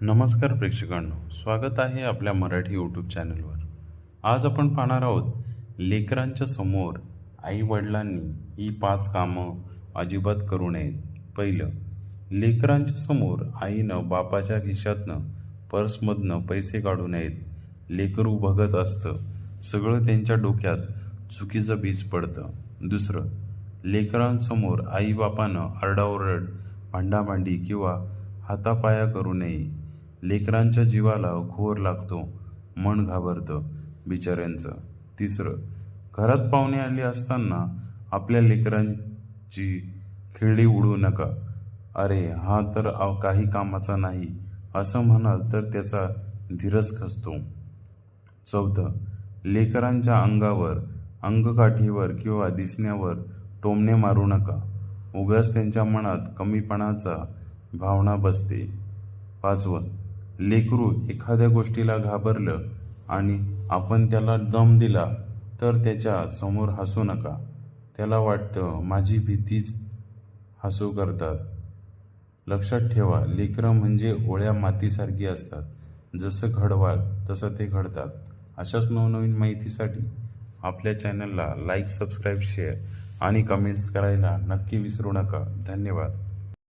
नमस्कार प्रेक्षकांनो, स्वागत आहे आपल्या मराठी यूट्यूब चॅनलवर. आज आपण पाहणार आहोत लेकरांच्या समोर आई वडिलांनी ही 5 कामं अजिबात करू नयेत. पहिलं, लेकरांच्या समोर आईनं बापाच्या खिशातनं पर्समधनं पैसे काढू नयेत. लेकरू बघत असतं, सगळं त्यांच्या डोक्यात चुकीचं बीज पडतं. दुसरं, लेकरांसमोर आईबापानं आरडाओरड, भांडाभांडी किंवा हातापाया करू नये. लेकरांच्या जीवाला घोर लागतो, मन घाबरतं बिचाऱ्यांचं. तिसरं, घरात पाहुणे आले असताना आपल्या लेकरांची खिळी उडवू नका. अरे हा तर काही कामाचा नाही असं म्हणाल तर त्याचा धीरच खचतो. चौथं, लेकरांच्या अंगावर, अंगकाठीवर किंवा दिसण्यावर टोमणे मारू नका. उगाच त्यांच्या मनात कमीपणाचा भावना बसते. पाचवं, लेकरू एखाद्या गोष्टीला घाबरलं आणि आपण त्याला दम दिला तर त्याच्या समोर हसू नका. त्याला वाटतं माझी भीतीच हसू करतात. लक्षात ठेवा, लेकरं म्हणजे ओल्या मातीसारखी असतात. जसं घडवाल तसं ते घडतात. अशाच नवनवीन माहितीसाठी आपल्या चॅनलला लाईक, सबस्क्राईब, शेअर आणि कमेंट्स करायला नक्की विसरू नका. धन्यवाद.